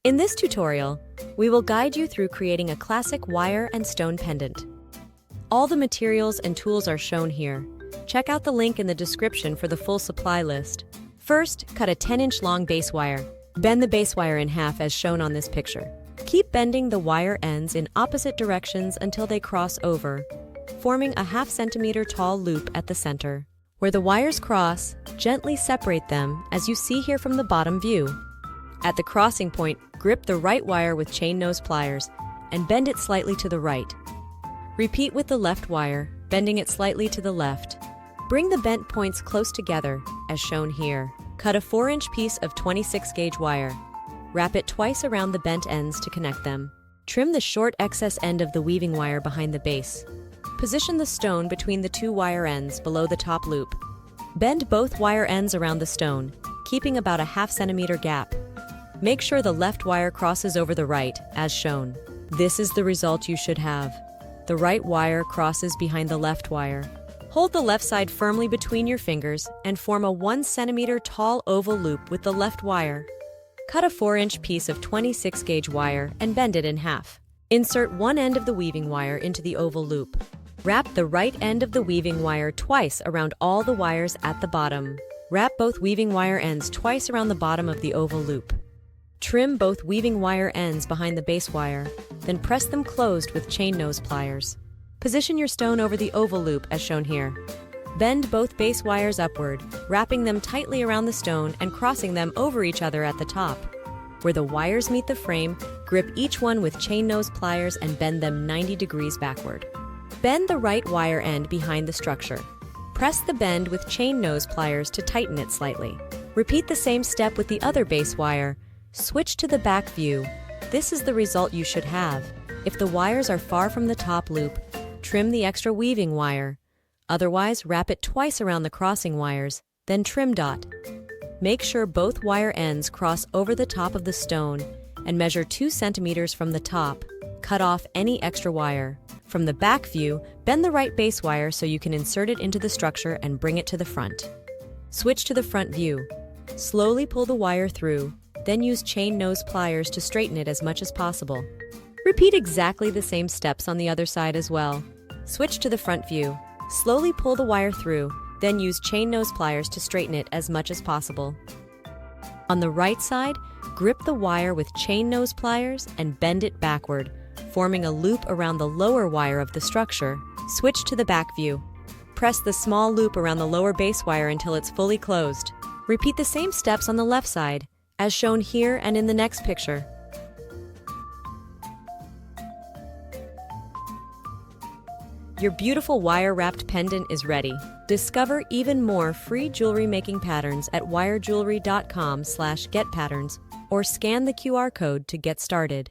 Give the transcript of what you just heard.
In this tutorial, we will guide you through creating a classic wire and stone pendant. All the materials and tools are shown here. Check out the link in the description for the full supply list. First, cut a 10-inch long base wire. Bend the base wire in half as shown on this picture. Keep bending the wire ends in opposite directions until they cross over, forming a 0.5 centimeter tall loop at the center. Where the wires cross, gently separate them as you see here from the bottom view. At the crossing point, grip the right wire with chain nose pliers and bend it slightly to the right. Repeat with the left wire, bending it slightly to the left. Bring the bent points close together, as shown here. Cut a 4-inch piece of 26-gauge wire. Wrap it twice around the bent ends to connect them. Trim the short excess end of the weaving wire behind the base. Position the stone between the two wire ends below the top loop. Bend both wire ends around the stone, keeping about a 0.5 centimeter gap. Make sure the left wire crosses over the right, as shown. This is the result you should have. The right wire crosses behind the left wire. Hold the left side firmly between your fingers and form a 1 centimeter tall oval loop with the left wire. Cut a 4-inch piece of 26-gauge wire and bend it in half. Insert one end of the weaving wire into the oval loop. Wrap the right end of the weaving wire twice around all the wires at the bottom. Wrap both weaving wire ends twice around the bottom of the oval loop. Trim both weaving wire ends behind the base wire, then press them closed with chain nose pliers. Position your stone over the oval loop as shown here. Bend both base wires upward, wrapping them tightly around the stone and crossing them over each other at the top. Where the wires meet the frame, grip each one with chain nose pliers and bend them 90 degrees backward. Bend the right wire end behind the structure. Press the bend with chain nose pliers to tighten it slightly. Repeat the same step with the other base wire. Switch to the back view. This is the result you should have. If the wires are far from the top loop, trim the extra weaving wire. Otherwise, wrap it twice around the crossing wires, then trim dot. Make sure both wire ends cross over the top of the stone and measure 2 centimeters from the top. Cut off any extra wire. From the back view, bend the right base wire so you can insert it into the structure and bring it to the front. Switch to the front view. Slowly pull the wire through, then use chain nose pliers to straighten it as much as possible. Repeat exactly the same steps on the other side as well. Switch to the front view. Slowly pull the wire through, then use chain nose pliers to straighten it as much as possible. On the right side, grip the wire with chain nose pliers and bend it backward, forming a loop around the lower wire of the structure. Switch to the back view. Press the small loop around the lower base wire until it's fully closed. Repeat the same steps on the left side, as shown here and in the next picture. Your beautiful wire-wrapped pendant is ready. Discover even more free jewelry making patterns at wirejewelry.com/getpatterns or scan the QR code to get started.